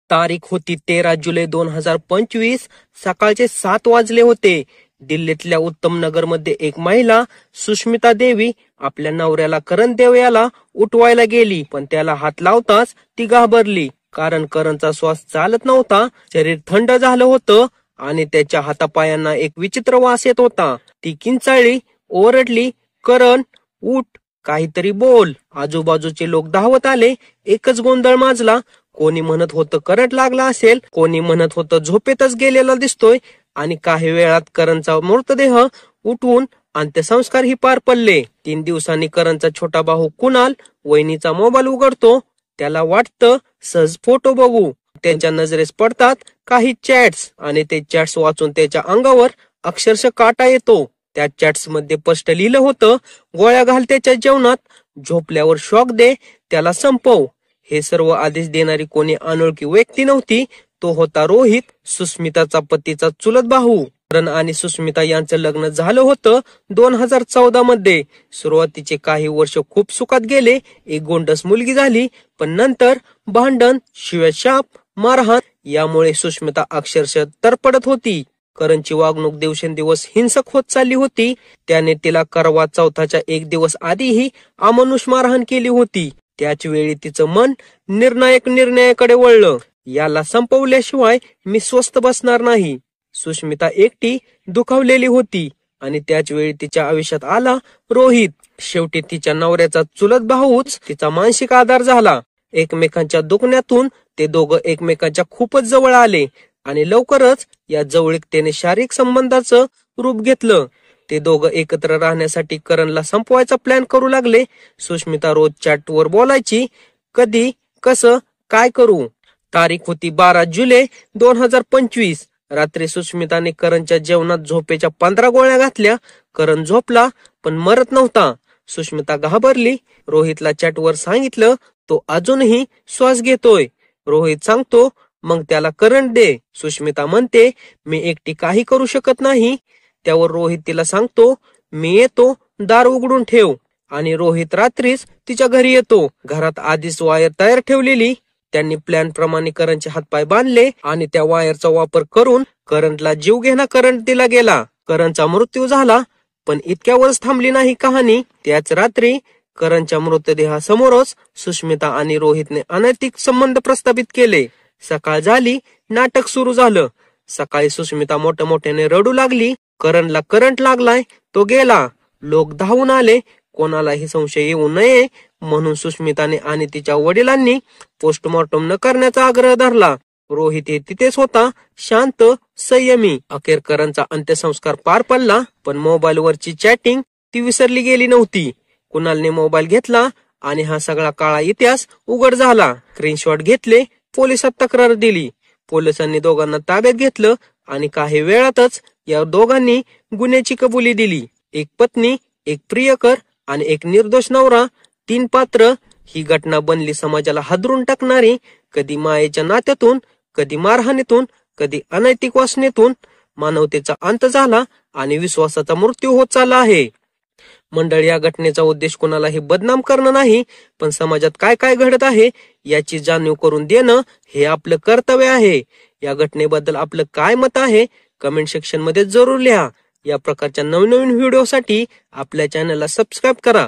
तारीख होती 13 जुलै 2025. सकाळचे 7 वाजले होते. दिल्लीतल्या उत्तम नगर मध्ये एक महिला सुष्मिता देवी आपल्या नवऱ्याला करण देव याला उठवायला गेली, पण त्याला हात लावताच ती घाबरली, कारण करणचा श्वास चालत नव्हता. शरीर थंड झालं होतं आणि त्याच्या हातापायांना एक विचित्र वास येत होता. ती किंचाळली, ओरडली, करण उठ, काहीतरी बोल. आजूबाजूचे लोक धावत आले. एकच गोंधळ माजला. कोणी म्हणत होतं करंट लागला असेल, कोणी म्हणत होतं झोपेतच गेलेला दिसतोय, आणि काही वेळात करणचा मृतदेह उठवून अंत्यसंस्कारही पार पडले. 3 दिवसांनी करणचा छोटा भाऊ कुणाल वहिनीचा मोबाईल उघडतो. त्याला वाटतं सहज फोटो बघू. त्यांच्या नजरेस पडतात काही चॅट्स, आणि ते चॅट्स वाचून त्याच्या अंगावर अक्षरशः काटा येतो. त्या चॅट्स मध्ये स्पष्ट लिहिलं होतं, गोळ्या घाल त्याच्या जेवणात, झोपल्यावर शॉक दे, त्याला संपव. हे सर्व आदेश देणारी कोणी अनोळखी व्यक्ती नव्हती. तो होता रोहित, सुष्मिताचा पतीचा चुलत भाऊ. करण आणि सुष्मिता यांचं लग्न झालं होतं 2014 मध्ये. सुरुवातीचे काही वर्ष खूप सुखात गेले. एक गोंडस मुलगी झाली, पण नंतर भांडण, शिव्याशाप, मारहाण यामुळे सुष्मिता अक्षरशः तरपडत होती. करणची वागणूक दिवसेंदिवस हिंसक होत चालली होती. त्याने तिला करवा चौथाच्या 1 दिवस आधीही अमानुष मारहाण केली होती. त्याच वेळी तिचं मन निर्णायक निर्णयाकडे वळलं. याला संपवल्याशिवाय मी स्वस्थ बसणार नाही. सुष्मिता एकटी दुखावलेली होती, आणि त्याच वेळी तिच्या आयुष्यात आला रोहित. शेवटी तिच्या नवऱ्याचा चुलत भाऊच तिचा मानसिक आधार झाला. एकमेकांच्या दुखण्यातून ते दोघं एकमेकांच्या खूपच जवळ आले, आणि लवकरच या जवळीकतेने शारीरिक संबंधाचं रूप घेतलं. ते दोघं एकत्र राहण्यासाठी करणला संपवायचा प्लॅन करू लागले. सुष्मिता रोज चॅटवर बोलायची, कधी, कसं, काय करू. तारीख होती 12 जुलै 2025. रात्री सुष्मिताने करणच्या जेवणात झोपेच्या 15 गोळ्या घातल्या. करण झोपला, पण मरत नव्हता. सुष्मिता घाबरली. रोहितला चॅटवर सांगितलं, तो अजूनही श्वास घेतोय. रोहित सांगतो, मग त्याला करंट दे. सुष्मिता म्हणते, मी एकटी काही करू शकत नाही. त्यावर रोहित तिला सांगतो, मी येतो, दार उघडून ठेव. आणि रोहित रात्रीच तिच्या घरी येतो. घरात आधीच वायर तयार ठेवलेली. त्यांनी प्लॅन प्रमाणे करणचे हातपाय बांधले, आणि त्या वायरचा वापर करून करणला जीवघेणा करंट दिला गेला. करणचा मृत्यू झाला, पण इतक्यावरच थांबली नाही कहाणी. त्याच रात्री करणच्या मृतदेहासमोरच सुष्मिता आणि रोहितने अनैतिक संबंध प्रस्थापित केले. सकाळ झाली, नाटक सुरू झालं. सकाळी सुष्मिता मोठ्याने रडू लागली. करणला करंट लागलाय, तो गेला. लोक धावून आले. कोणालाही संशय येऊ नये म्हणून सुष्मिताने आणि तिच्या वडिलांनी पोस्टमॉर्टम न करण्याचा आग्रह धरला. रोहित हे तिथेच होता, शांत, संयमी. अखेर करणचा अंत्यसंस्कार पार पडला, पण मोबाईलवरची चॅटिंग ती विसरली गेली नव्हती. कुणालने मोबाईल घेतला, आणि हा सगळा काळा इतिहास उघड झाला. स्क्रीनशॉट घेतले, पोलिसात तक्रार दिली. पोलिसांनी दोघांना ताब्यात घेतलं, आणि काही वेळातच या दोघांनी गुन्ह्याची कबुली दिली. एक पत्नी, एक प्रियकर आणि एक निर्दोष नवरा, 3 पात्र. ही घटना बनली समाजाला हादरून टाकणारी. कधी मायेच्या नात्यातून, कधी मारहाणीतून, कधी अनैतिक वासनेतून. मानवतेचा अंत झाला, आणि विश्वासाचा मृत्यू होत चालला आहे. मंडळी, या घटनेचा उद्देश कोणालाही बदनाम करणं नाही, पण समाजात काय काय घडत आहे याची जाणीव करून देणं हे आपलं कर्तव्य आहे. या घटनेबद्दल आपलं काय मत आहे कमेंट सेक्शन मध्ये जरूर लिहा. या प्रकारच्या नवनवीन व्हिडिओसाठी आपल्या चॅनलला सबस्क्राईब करा.